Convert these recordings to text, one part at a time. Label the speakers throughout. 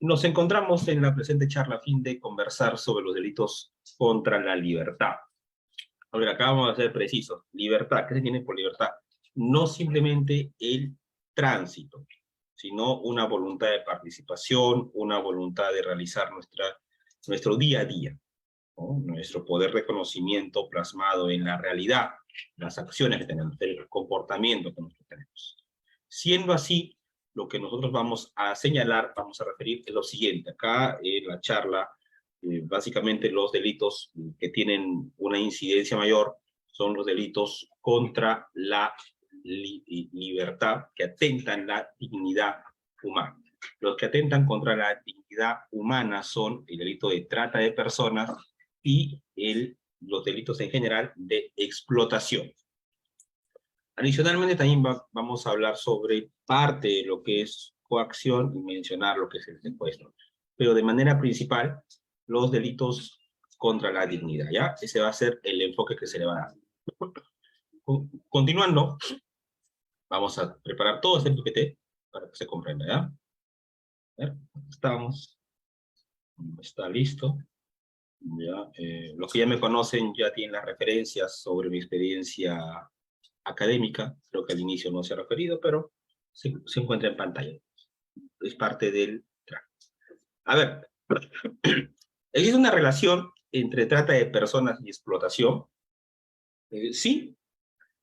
Speaker 1: Nos encontramos en la presente charla a fin de conversar sobre los delitos contra la libertad. A ver, acá vamos a ser precisos. Libertad, ¿qué se tiene por libertad? No simplemente el tránsito, sino una voluntad de participación, una voluntad de realizar nuestro día a día, ¿no? Nuestro poder de conocimiento plasmado en la realidad, las acciones que tenemos, el comportamiento que nosotros tenemos. Siendo así, lo que nosotros vamos a señalar, vamos a referir es lo siguiente. Acá en la charla, básicamente los delitos que tienen una incidencia mayor son los delitos contra la libertad, que atentan la dignidad humana. Los que atentan contra la dignidad humana son el delito de trata de personas y los delitos en general de explotación. Adicionalmente también vamos a hablar sobre parte de lo que es coacción y mencionar lo que es el secuestro. Pero de manera principal, los delitos contra la dignidad, ¿ya? Ese va a ser el enfoque que se le va a dar. Continuando, vamos a preparar todo este PPT para que se comprenda, ¿ya? A ver, estamos. Está listo. Ya, los que ya me conocen ya tienen las referencias sobre mi experiencia académica, creo que al inicio no se ha referido, pero se encuentra en pantalla. Es parte del track. A ver, ¿existe una relación entre trata de personas y explotación? Sí,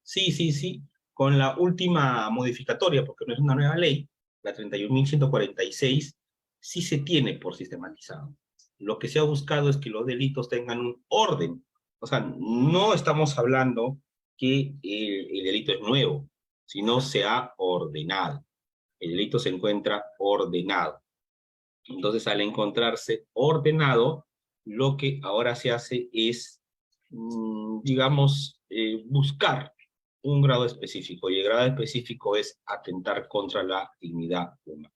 Speaker 1: sí, con la última modificatoria, porque no es una nueva ley, la 31.146, sí se tiene por sistematizado. Lo que se ha buscado es que los delitos tengan un orden. O sea, no estamos hablando que el delito es nuevo, sino se ha ordenado. El delito se encuentra ordenado. Entonces, al encontrarse ordenado, lo que ahora se hace es, digamos, buscar un grado específico, y el grado específico es atentar contra la dignidad humana.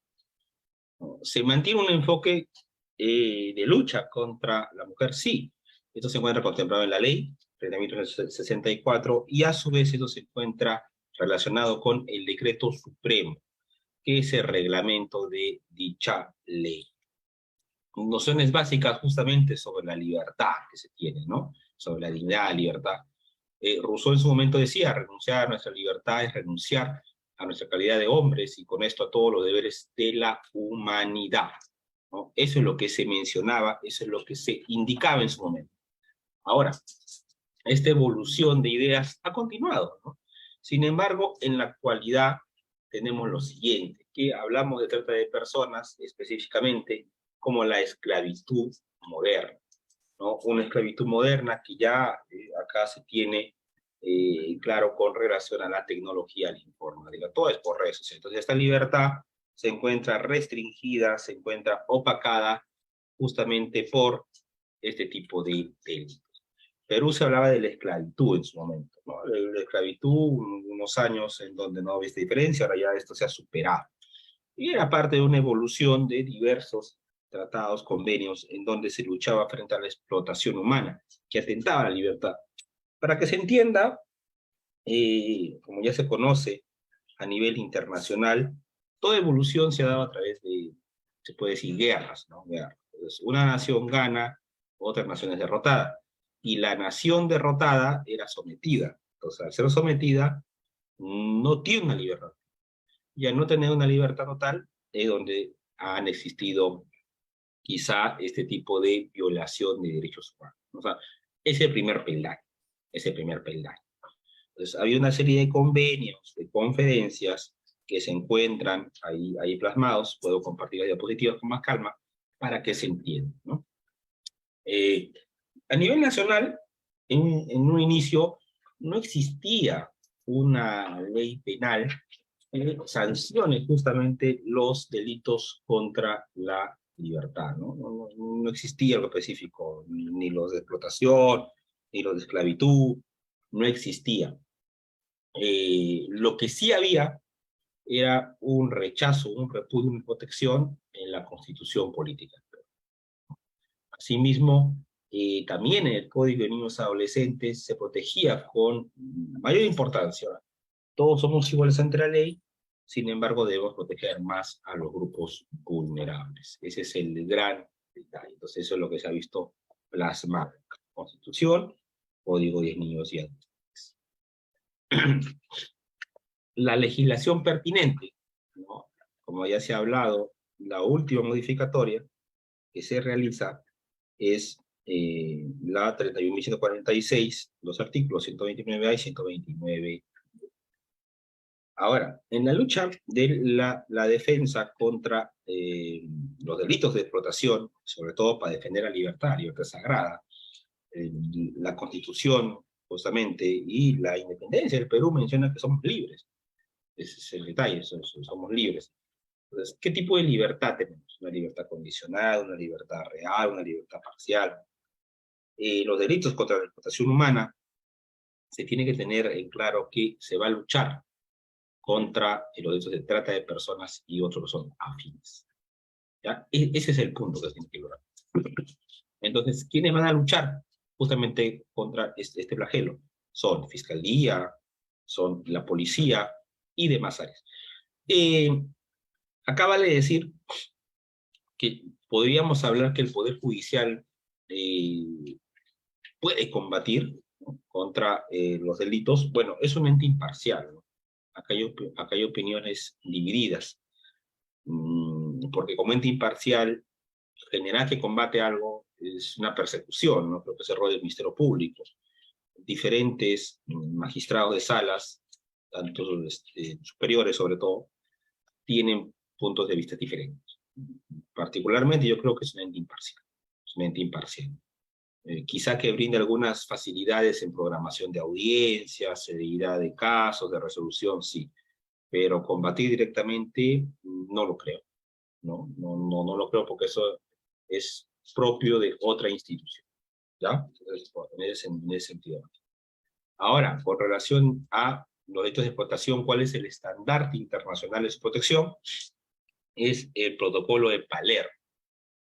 Speaker 1: ¿Se mantiene un enfoque de lucha contra la mujer? Sí. Esto se encuentra contemplado en la ley 30.364 y a su vez eso se encuentra relacionado con el decreto supremo, que es el reglamento de dicha ley. Nociones básicas justamente sobre la libertad que se tiene, ¿no? Sobre la dignidad, la libertad. Rousseau en su momento decía, renunciar a nuestra libertad es renunciar a nuestra calidad de hombres y con esto a todos los deberes de la humanidad, ¿no? Eso es lo que se mencionaba, eso es lo que se indicaba en su momento. Ahora, esta evolución de ideas ha continuado, ¿no? Sin embargo, en la actualidad tenemos lo siguiente, que hablamos de trata de personas específicamente como la esclavitud moderna, ¿no? Una esclavitud moderna que ya acá se tiene claro con relación a la tecnología, la informática, todo es por redes sociales. Entonces esta libertad se encuentra restringida, se encuentra opacada justamente por este tipo de delitos. Perú se hablaba de la esclavitud en su momento, ¿no? La esclavitud, unos años en donde no había esta diferencia, ahora ya esto se ha superado. Y era parte de una evolución de diversos tratados, convenios, en donde se luchaba frente a la explotación humana, que atentaba a la libertad. Para que se entienda, como ya se conoce a nivel internacional, toda evolución se ha dado a través de, se puede decir, guerras, ¿no? Guerras. Entonces, una nación gana, otra nación es derrotada. Y la nación derrotada era sometida. Entonces, al ser sometida, no tiene una libertad. Y al no tener una libertad total, es donde han existido quizá este tipo de violación de derechos humanos. O sea, es el primer peldaño, es el primer peldaño. Entonces, había una serie de convenios, de conferencias que se encuentran ahí plasmados. Puedo compartir las diapositivas con más calma para que se entienda, ¿no? A nivel nacional, en un inicio, no existía una ley penal que sancione justamente los delitos contra la libertad, ¿no? No existía algo específico, ni los de explotación, ni los de esclavitud, no existía. Lo que sí había era un rechazo, un repudio, una protección en la Constitución política. Asimismo, también en el Código de Niños y Adolescentes se protegía con mayor importancia. Todos somos iguales ante la ley, Sin embargo, debemos proteger más a los grupos vulnerables. Ese es el gran detalle. Entonces, eso es lo que se ha visto plasmado. Constitución, Código de Niños y Adolescentes. La legislación pertinente, ¿no? Como ya se ha hablado, la última modificatoria que se realiza es la 31.146, los artículos 129A y 129. Ahora, en la lucha de la defensa contra los delitos de explotación, sobre todo para defender la libertad sagrada, la Constitución, justamente, y la independencia del Perú menciona que somos libres. Ese es el detalle, somos libres. Entonces, ¿qué tipo de libertad tenemos? Una libertad condicionada, una libertad real, una libertad parcial. Los delitos contra la explotación humana se tiene que tener en claro que se va a luchar contra los delitos de trata de personas y otros que son afines. ¿Ya? Ese es el punto que se tiene que lograr. Entonces, ¿quiénes van a luchar justamente contra este flagelo? Son Fiscalía, son la policía y demás áreas. Acá vale decir que podríamos hablar que el Poder Judicial puede combatir, ¿no?, contra los delitos. Bueno, es un ente imparcial, ¿no? Acá hay opiniones divididas, porque como ente imparcial, general que combate algo es una persecución, ¿no? Creo que es error del Ministerio Público. Diferentes magistrados de salas, tanto superiores sobre todo, tienen puntos de vista diferentes. Particularmente yo creo que es un ente imparcial. Es un ente imparcial. Quizá que brinde algunas facilidades en programación de audiencias, celeridad de casos, de resolución, sí. Pero combatir directamente, no lo creo. No lo creo, porque eso es propio de otra institución. ¿Ya? Entonces, en ese sentido. Ahora, con relación a los derechos de explotación, ¿cuál es el estandarte internacional de su protección? Es el protocolo de Palermo.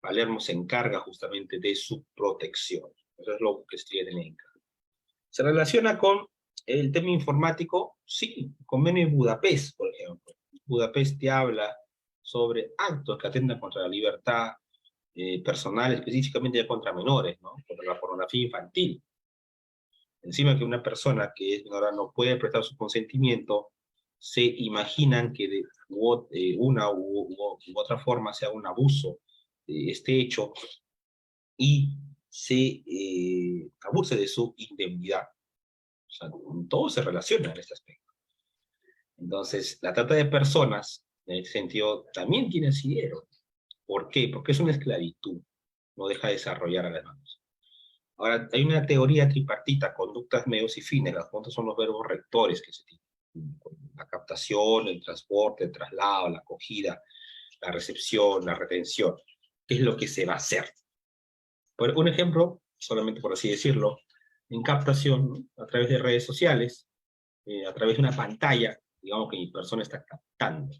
Speaker 1: Palermo se encarga justamente de su protección. Eso es lo que se tiene en cuenta. ¿Se relaciona con el tema informático? Sí, el convenio de Budapest, por ejemplo. Budapest te habla sobre actos que atentan contra la libertad personal, específicamente contra menores, ¿no? Contra la pornografía infantil. Encima que una persona que es menor no puede prestar su consentimiento, se imaginan que de una u otra forma sea un abuso este hecho y se abuse de su indemnidad. O sea, todo se relaciona en este aspecto. Entonces, la trata de personas, en ese sentido, también tiene asidero. ¿Por qué? Porque es una esclavitud. No deja de desarrollar a las manos. Ahora, hay una teoría tripartita, conductas, medios y fines. Las conductas son los verbos rectores que se tienen. La captación, el transporte, el traslado, la acogida, la recepción, la retención. ¿Qué es lo que se va a hacer? Por un ejemplo, solamente por así decirlo, en captación, a través de redes sociales, a través de una pantalla, digamos que mi persona está captando,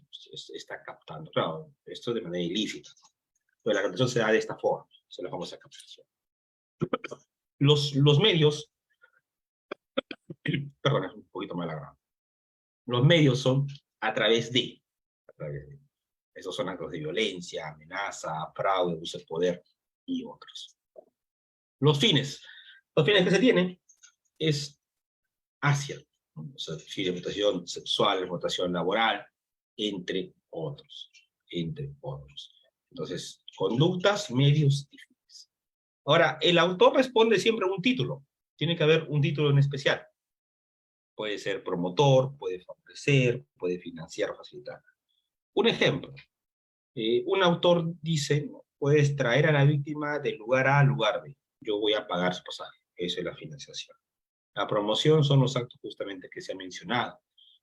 Speaker 1: claro, esto de manera ilícita. Pero la captación se da de esta forma, se la famosa captación. Los medios, perdón, es un poquito mal grabado. Los medios son a través de. Esos son actos de violencia, amenaza, fraude, abuso de poder y otros. Los fines que se tienen es hacia, ¿no? O sea, fin de explotación sexual, explotación laboral, entre otros. Entonces, conductas, medios y fines. Ahora, el autor responde siempre a un título. Tiene que haber un título en especial. Puede ser promotor, puede favorecer, puede financiar o facilitar. Un ejemplo. Un autor dice, puedes traer a la víctima del lugar A al lugar B. Yo voy a pagar su pasaje. Esa es la financiación. La promoción son los actos justamente que se ha mencionado.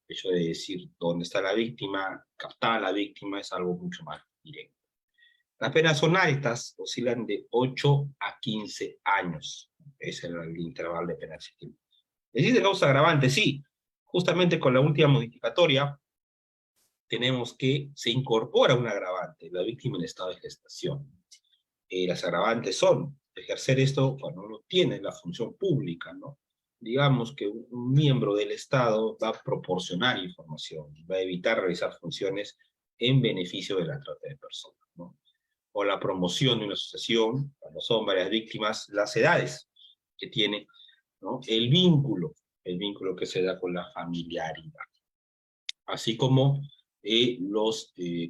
Speaker 1: El hecho de decir dónde está la víctima, captar a la víctima es algo mucho más directo. Las penas son altas, oscilan de 8 a 15 años. Ese es el intervalo de penas. ¿Existe causa agravante? Sí. Justamente con la última modificatoria tenemos que se incorpora un agravante, la víctima en estado de gestación. Las agravantes son ejercer esto cuando uno tiene la función pública, ¿no? digamos que un miembro del Estado va a proporcionar información, va a evitar realizar funciones en beneficio de la trata de personas, ¿no? O la promoción de una asociación, cuando son varias víctimas, las edades que tiene, ¿no? El vínculo que se da con la familiaridad, así como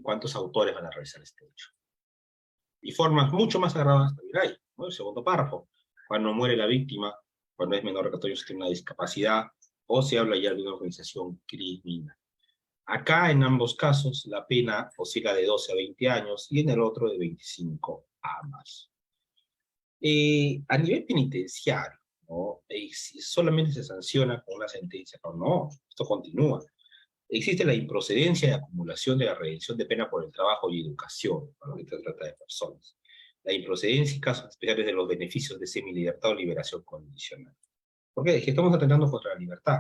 Speaker 1: cuántos autores van a realizar este hecho. Y formas mucho más agravadas también hay, ¿no? El segundo párrafo, cuando muere la víctima, cuando es menor de 14 años, tiene una discapacidad, o se habla ya de una organización criminal. Acá, en ambos casos, la pena oscila de 12 a 20 años y en el otro de 25 a más. A nivel penitenciario, ¿no? Si solamente se sanciona con una sentencia, pero no, esto continúa. Existe la improcedencia de acumulación de la redención de pena por el trabajo y educación, para lo que se trata de personas. La improcedencia y casos especiales de los beneficios de semilibertad o liberación condicional. ¿Por qué? Es que estamos atentando contra la libertad.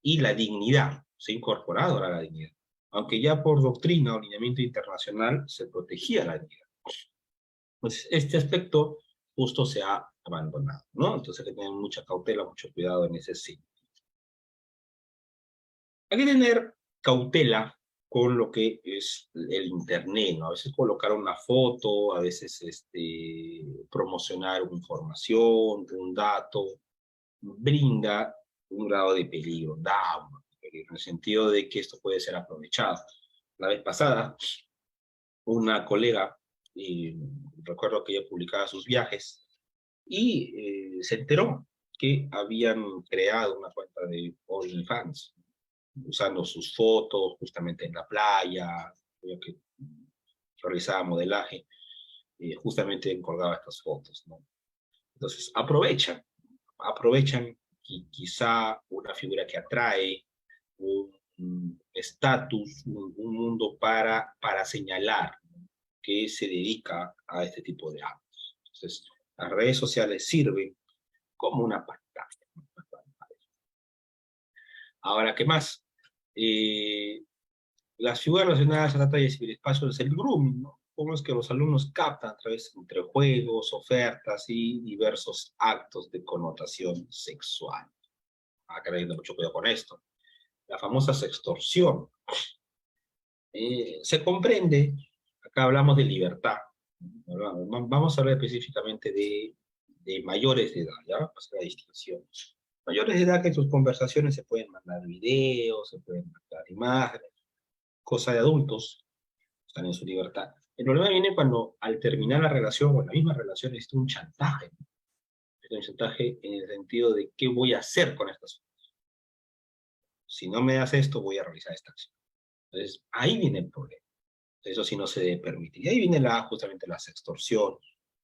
Speaker 1: Y la dignidad, se ha incorporado ahora la dignidad. Aunque ya por doctrina o lineamiento internacional se protegía la dignidad. Pues este aspecto justo se ha abandonado, ¿no? Entonces hay que tener mucha cautela, mucho cuidado en ese sentido. Hay que tener cautela con lo que es el Internet, ¿no? A veces colocar una foto, a veces promocionar una información, un dato, brinda un grado de peligro, da un peligro, en el sentido de que esto puede ser aprovechado. La vez pasada, una colega, recuerdo que ella publicaba sus viajes, y se enteró que habían creado una cuenta de OnlyFans, usando sus fotos justamente en la playa, que realizaba modelaje, justamente colgaba estas fotos, ¿no? Entonces aprovechan quizá una figura que atrae, un estatus, un mundo para señalar, ¿no?, que se dedica a este tipo de actos. Entonces, las redes sociales sirven como una pantalla. Ahora, ¿qué más? Eh, las figuras relacionadas a la talla de ciberespacio es el grooming, ¿no? Cómo es que los alumnos captan a través entre juegos, ofertas y diversos actos de connotación sexual. Acá hay que tener mucho cuidado con esto. La famosa sextorsión. Se comprende, acá hablamos de libertad. Vamos a hablar específicamente de mayores de edad, ¿ya? Para hacer la distinción. Mayores de edad, que en sus conversaciones se pueden mandar videos, se pueden mandar imágenes, cosa de adultos, están en su libertad. El problema viene cuando al terminar la relación o en la misma relación existe un chantaje, ¿no? Es un chantaje en el sentido de qué voy a hacer con estas cosas. Si no me das esto, voy a realizar esta acción. Entonces, ahí viene el problema. Eso sí no se debe permitir. Y ahí viene justamente la sextorsión,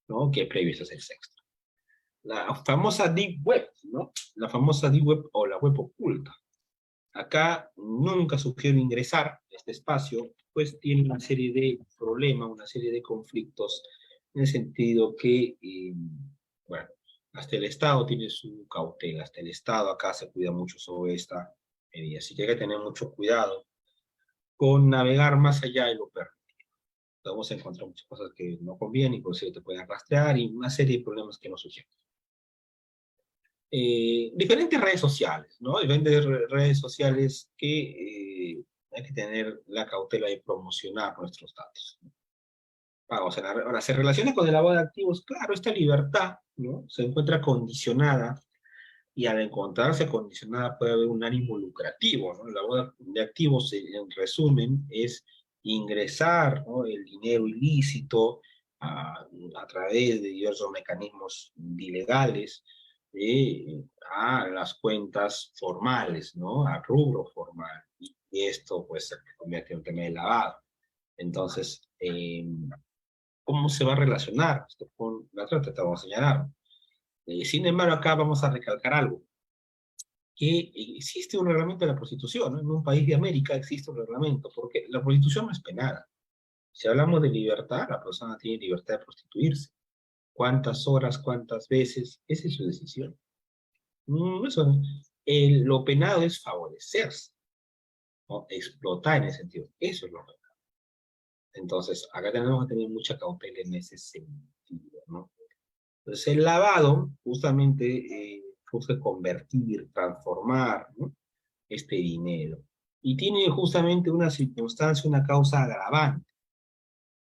Speaker 1: ¿no? Que previo es el sexto. La famosa Deep Web, ¿no? La famosa Deep Web o la web oculta. Acá nunca sugiero ingresar a este espacio, pues tiene una serie de problemas, una serie de conflictos, en el sentido que, bueno, hasta el Estado tiene su cautela, hasta el Estado acá se cuida mucho sobre esta medida, así que hay que tener mucho cuidado con navegar más allá de lo permitido. Vamos a encontrar muchas cosas que no convienen, inclusive te pueden rastrear y una serie de problemas que no sugieren. Diferentes redes sociales, ¿no? Diferentes redes sociales que hay que tener la cautela de promocionar nuestros datos. Vamos, ahora, se relaciona con el lavado de activos. Claro, esta libertad, ¿no?, se encuentra condicionada, y al encontrarse condicionada puede haber un ánimo lucrativo, ¿no? El lavado de activos, en resumen, es ingresar, ¿no?, el dinero ilícito a través de diversos mecanismos ilegales a las cuentas formales, ¿no?, al rubro formal. Y esto pues se convierte en un tema de lavado. Entonces, ¿cómo se va a relacionar esto con la trata? Te vamos a señalar. Sin embargo, acá vamos a recalcar algo, que existe un reglamento de la prostitución, ¿no? En un país de América existe un reglamento, porque la prostitución no es penada. Si hablamos de libertad, la persona tiene libertad de prostituirse. ¿Cuántas horas, cuántas veces? Esa es su decisión. Eso, lo penado es favorecerse, ¿no? Explotar en ese sentido. Eso es lo penado. Entonces, acá tenemos que tener mucha cautela en ese sentido, ¿no? Entonces, el lavado, justamente, busque convertir, transformar, ¿no?, este dinero. Y tiene justamente una circunstancia, una causa agravante.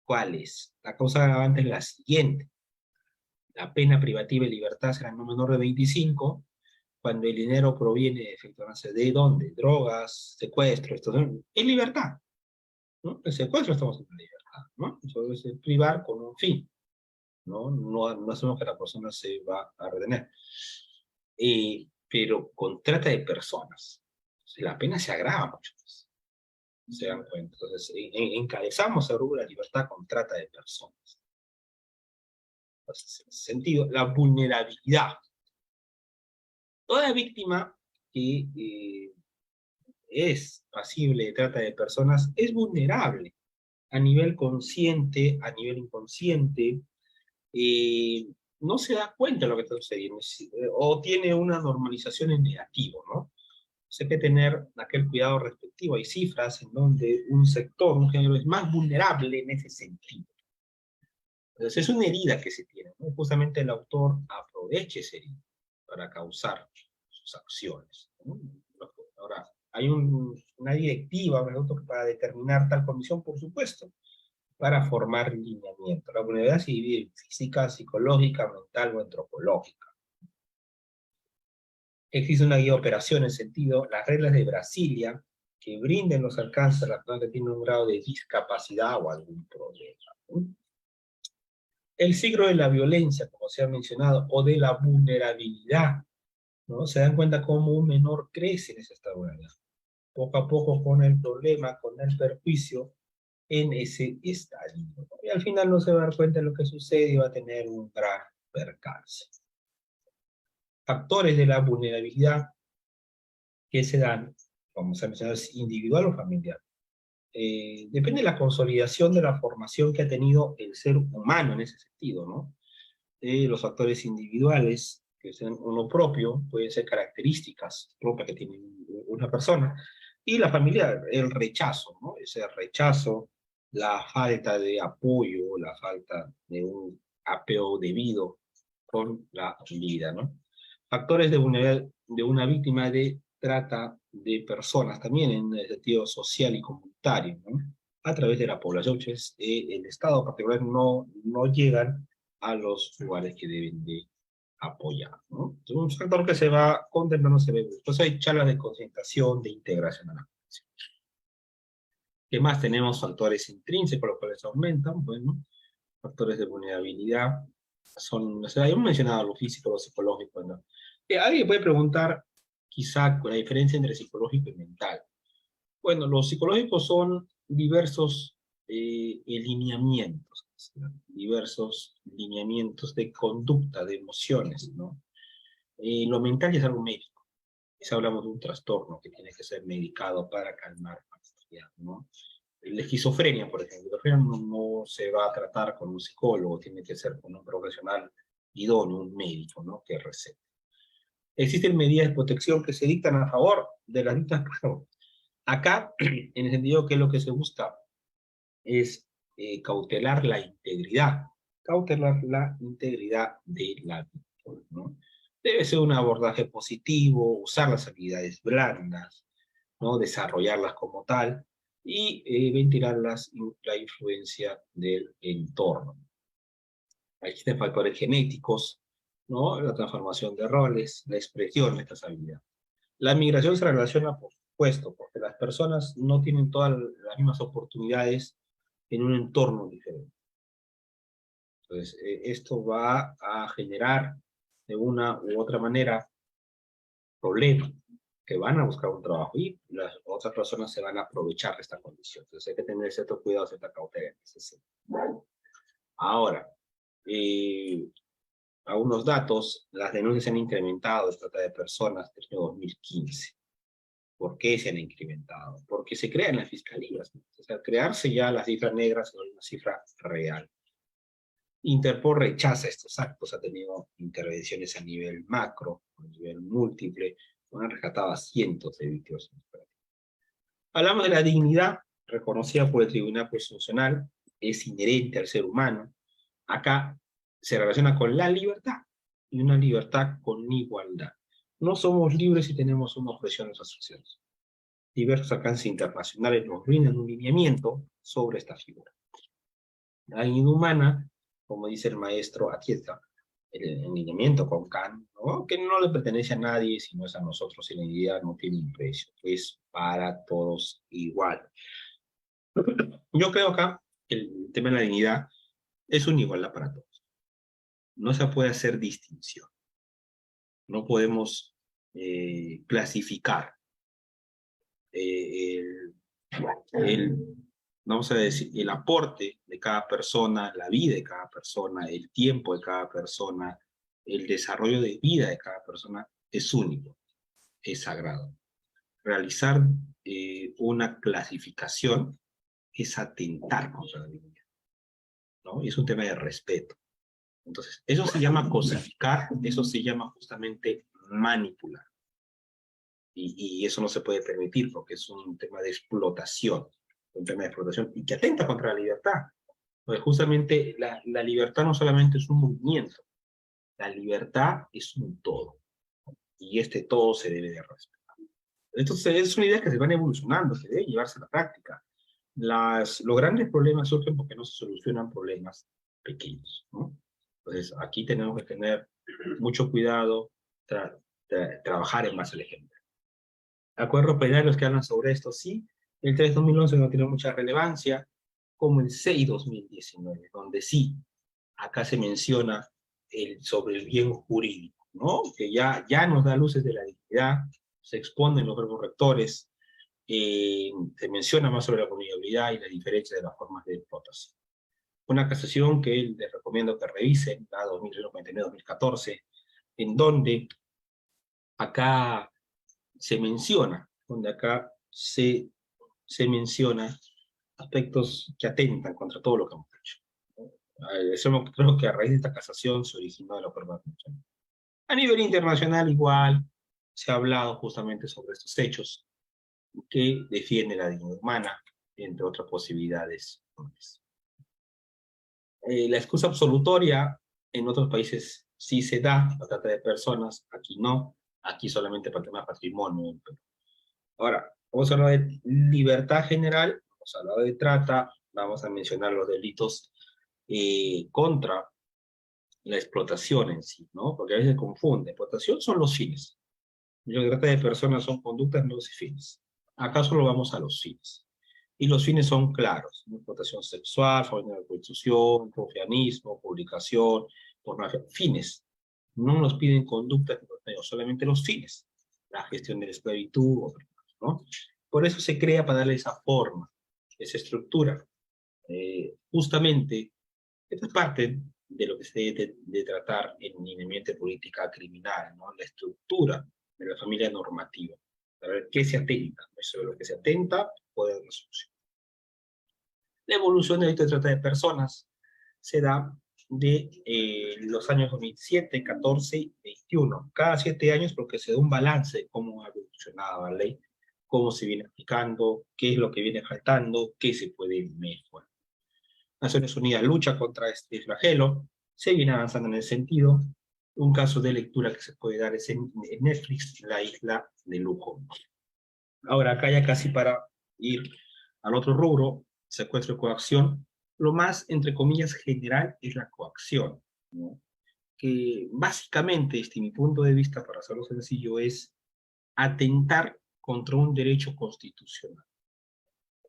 Speaker 1: ¿Cuál es? La causa agravante es la siguiente. La pena privativa de libertad será no menor de 25 cuando el dinero proviene de efectivamente de dónde, drogas, secuestro, esto es libertad, ¿no? El secuestro estamos en libertad, ¿no? Eso es privar con un fin, ¿no? No hacemos que la persona se va a retener. Pero con trata de personas, la pena se agrava mucho más, se dan cuenta. Entonces, encabezamos el rubro de la libertad con trata de personas. Entonces, en ese sentido, la vulnerabilidad. Toda víctima que es pasible de trata de personas es vulnerable a nivel consciente, a nivel inconsciente, no se da cuenta de lo que está sucediendo, o tiene una normalización en negativo, ¿no? Hay que tener aquel cuidado respectivo. Hay cifras en donde un sector, un género es más vulnerable en ese sentido. Entonces es una herida que se tiene, ¿no? Justamente el autor aprovecha esa herida para causar sus acciones, ¿no? Ahora, hay una directiva para determinar tal condición, por supuesto, para formar lineamiento. La vulnerabilidad se divide en física, psicológica, mental o antropológica. Existe una guía de operación en el sentido, las reglas de Brasilia, que brinden los alcances a la persona que tiene un grado de discapacidad o algún problema, ¿no? El signo de la violencia, como se ha mencionado, o de la vulnerabilidad, ¿no? Se dan cuenta cómo un menor crece en ese estado de vulnerabilidad. Poco a poco con el problema, con el perjuicio en ese estadio, ¿no? Y al final no se va a dar cuenta de lo que sucede y va a tener un gran percance. Factores de la vulnerabilidad que se dan, como se ha mencionado, es individual o familiar. Depende de la consolidación de la formación que ha tenido el ser humano en ese sentido, ¿no? Los factores individuales, que sean uno propio, pueden ser características propias que tiene una persona, y la familiar, el rechazo, ¿no? Ese rechazo, la falta de apoyo, la falta de un apego debido con la vida, ¿no? Factores de vulnerabilidad de una víctima de trata de personas, también en el sentido social y comunitario, ¿no? A través de la población, el Estado en particular no llegan a los lugares que deben de apoyar, ¿no? Es un factor que se va contemplando, se ve. Entonces hay charlas de concientización, de integración a la población. ¿Qué más tenemos? Factores intrínsecos, los cuales aumentan, bueno, factores de vulnerabilidad, son, o sea, hemos mencionado lo físico, lo psicológico, ¿no? Alguien puede preguntar, quizá, con la diferencia entre psicológico y mental. Bueno, los psicológicos son diversos lineamientos, ¿no? Diversos lineamientos de conducta, de emociones, ¿no? Lo mental es algo médico. Si hablamos de un trastorno que tiene que ser medicado para calmar ansiedad, ¿no? La esquizofrenia, por ejemplo, la esquizofrenia no se va a tratar con un psicólogo, tiene que ser con un profesional idóneo, un médico, ¿no?, que recete. Existen medidas de protección que se dictan a favor de las dichas personas. Acá, en el sentido que lo que se busca es cautelar la integridad de la víctima, ¿no? Debe ser un abordaje positivo, usar las habilidades blandas, ¿no?, desarrollarlas como tal, y ventilar la influencia del entorno. Existen factores genéticos, ¿no?, la transformación de roles, la expresión de estas habilidades. La migración se relaciona, por supuesto, porque las personas no tienen todas las mismas oportunidades en un entorno diferente. Entonces, esto va a generar de una u otra manera problemas, que van a buscar un trabajo y las otras personas se van a aprovechar de esta condición. Entonces hay que tener cierto cuidado, cierta cautela en ese sentido. Ahora, algunos datos, las denuncias se han incrementado de trata de personas desde 2015. ¿Por qué se han incrementado? Porque se crean las fiscalías, ¿no? O sea, crearse ya las cifras negras es una cifra real. Interpol rechaza estos actos, ha tenido intervenciones a nivel macro, a nivel múltiple, han rescatado a cientos de víctimas. Hablamos de la dignidad, reconocida por el Tribunal Constitucional, es inherente al ser humano. Acá se relaciona con la libertad, y una libertad con igualdad. No somos libres y tenemos una opresión en nuestras acciones. Diversos alcances internacionales nos brindan un lineamiento sobre esta figura. La dignidad humana, como dice el maestro, aquí está, el lineamiento con Kant, ¿no? Que no le pertenece a nadie, sino es a nosotros, y la dignidad no tiene un precio, es para todos igual. Yo creo acá que el tema de la dignidad es una igualdad para todos. No se puede hacer distinción. No podemos clasificar el, el, vamos a decir, el aporte de cada persona, la vida de cada persona, el tiempo de cada persona, el desarrollo de vida de cada persona es único, es sagrado. Realizar una clasificación es atentar contra la dignidad, ¿no? Es un tema de respeto. Entonces, eso se llama cosificar, eso se llama justamente manipular. Y eso no se puede permitir porque es un tema de explotación, un tema de explotación y que atenta contra la libertad. Porque justamente la libertad no solamente es un movimiento, la libertad es un todo. Y este todo se debe de respetar. Entonces, es una idea que se van evolucionando, que debe llevarse a la práctica. Los grandes problemas surgen porque no se solucionan problemas pequeños, ¿no? Entonces, aquí tenemos que tener mucho cuidado, trabajar en base al ejemplo. Acuerdos penales que hablan sobre esto, sí. El 3/2011 no tiene mucha relevancia, como el 6/2019, donde sí, acá se menciona sobre el bien jurídico, ¿no? Que ya nos da luces de la dignidad, se exponen los verbos rectores, se menciona más sobre la vulnerabilidad y la diferencia de las formas de explotación. Una casación que les recomiendo que revisen, la 2014, en donde acá se menciona, donde acá se menciona aspectos que atentan contra todo lo que hemos hecho. Eso creo que a raíz de esta casación se originó la forma de funcionar. A nivel internacional igual se ha hablado justamente sobre estos hechos que defienden la dignidad humana, entre otras posibilidades. La excusa absolutoria en otros países sí se da, la trata de personas, aquí no, aquí solamente para el tema de patrimonio. Ahora, vamos a hablar de libertad general, vamos a hablar de trata, vamos a mencionar los delitos contra la explotación en sí, ¿no? Porque a veces se confunde. Explotación son los fines. Lo que trata de personas son conductas, no y fines. Acá solo vamos a los fines. Y los fines son claros, ¿no? Explotación sexual, forma de prostitución, profianismo, publicación, pornografía, fines. No nos piden conductas, solamente los fines. La gestión de la esclavitud, ¿no? Por eso se crea para darle esa forma, esa estructura. Justamente, esta es parte de lo que se debe de tratar en lineamiento de política criminal, ¿no? La estructura de la familia normativa. A ver qué se atenta. Eso de lo que se atenta, puede haber resolución. La evolución del delito de trata de personas se da de los años 2007, 14, 21. Cada 7 años porque se da un balance de cómo ha evolucionado la ley, cómo se viene aplicando, qué es lo que viene faltando, qué se puede mejorar. Naciones Unidas lucha contra este flagelo, se viene avanzando en el sentido. Un caso de lectura que se puede dar es en Netflix, La Isla de Lujo. Ahora, acá ya casi para ir al otro rubro, secuestro y coacción, lo más, entre comillas, general es la coacción, ¿no? Que básicamente, desde mi punto de vista, para hacerlo sencillo, es atentar contra un derecho constitucional,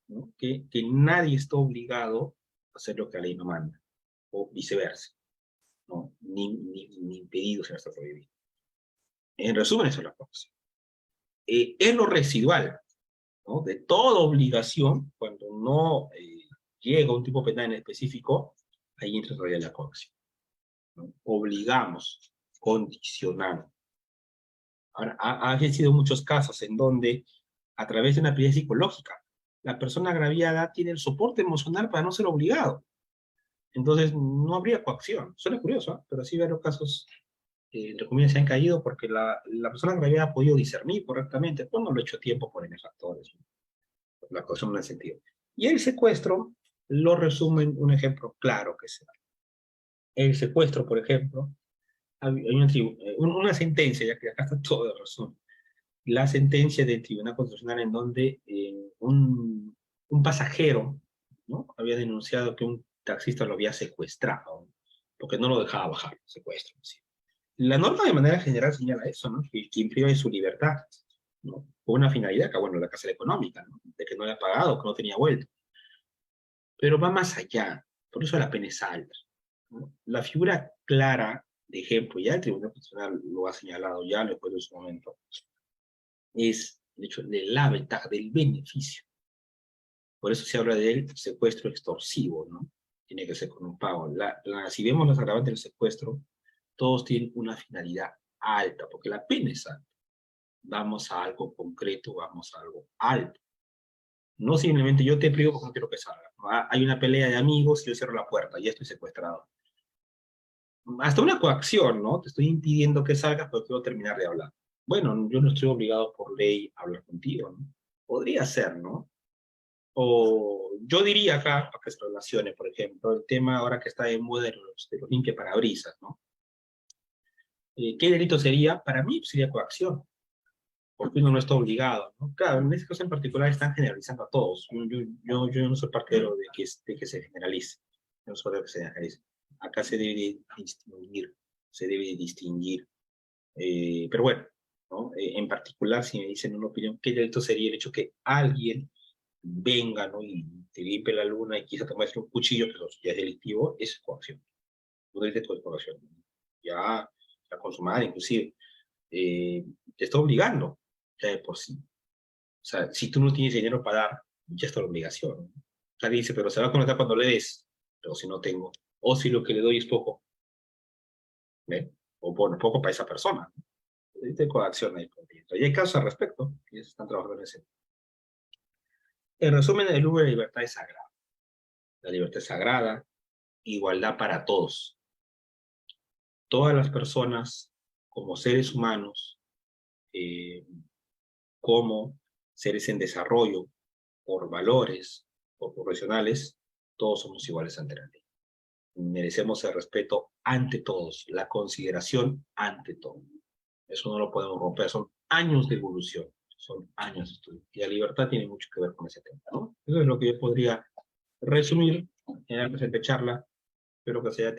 Speaker 1: ¿no? Que nadie está obligado a hacer lo que la ley no manda, o viceversa, ¿no? Ni impedido, sino está prohibido. En resumen, eso es la coacción. Es lo residual, ¿no? De toda obligación, cuando no llega un tipo penal en específico, ahí entra todavía la coacción, ¿no? Obligamos, condicionamos. Ahora, ha sido muchos casos en donde, a través de una actividad psicológica, la persona agraviada tiene el soporte emocional para no ser obligado. Entonces, no habría coacción. Suena curioso, ¿eh? Pero sí varios casos, entre comillas, se han caído porque la persona agraviada ha podido discernir correctamente. Pues no lo he hecho a tiempo por N factores, ¿no? La coacción no es sentido. Y el secuestro lo resume en un ejemplo claro que se da. El secuestro, por ejemplo, hay una sentencia, ya que acá está todo de razón, la sentencia del Tribunal Constitucional en donde un pasajero, ¿no?, había denunciado que un taxista lo había secuestrado, porque no lo dejaba bajar, secuestro. ¿Sí? La norma de manera general señala eso, ¿no?, que quien priva de su libertad, ¿no?, con una finalidad, que bueno, la cárcel económica, ¿no?, de que no le ha pagado, que no tenía vuelta. Pero va más allá, por eso la pena es alta, ¿no? La figura clara de ejemplo, ya el Tribunal Constitucional lo ha señalado, ya lo fue en su momento, es el hecho de la ventaja, del beneficio. Por eso se habla del secuestro extorsivo, ¿no? Tiene que ser con un pago. Si vemos las agravantes del secuestro, todos tienen una finalidad alta, porque la pena es alta. Vamos a algo concreto, vamos a algo alto. No simplemente yo te privo porque no quiero que salga. Hay una pelea de amigos y yo cierro la puerta y ya estoy secuestrado. Hasta una coacción, ¿no? Te estoy impidiendo que salgas porque quiero terminar de hablar. Bueno, yo no estoy obligado por ley a hablar contigo, ¿no? Podría ser, ¿no? O yo diría acá, para que se relacione, por ejemplo, el tema ahora que está de moda de los limpiaparabrisas, ¿no? ¿Qué delito sería? Para mí sería coacción, porque uno no está obligado, ¿no? Claro, en este caso en particular están generalizando a todos. Yo no soy partidero de que se generalice. Yo no soy de que se generalice. Acá se debe de distinguir, se debe de distinguir. Pero bueno, ¿no? En particular, si me dicen una opinión, ¿qué delito sería el hecho que alguien venga, ¿no?, y te limpie la luna y quizá te muestre un cuchillo, que ya es delictivo? Es coacción. Un delito de coacción. Ya consumada, inclusive. Te está obligando, ya de por sí. O sea, si tú no tienes dinero para dar, ya está la obligación, ¿no? O sea, dice, pero se va a conectar cuando le des, pero si no tengo. O si lo que le doy es poco, ¿ve? O bueno, poco para esa persona, ¿no? De coacción ahí. Y hay casos al respecto, y se están trabajando en ese. En resumen, el Uber de libertad es sagrada. La libertad es sagrada, igualdad para todos. Todas las personas, como seres humanos, eh, como seres en desarrollo, por valores, por profesionales, todos somos iguales ante la ley. Merecemos el respeto ante todos, la consideración ante todo. Eso no lo podemos romper, son años de evolución, son años de estudio. Y la libertad tiene mucho que ver con ese tema, ¿no? Eso es lo que yo podría resumir en la presente charla. Espero que se haya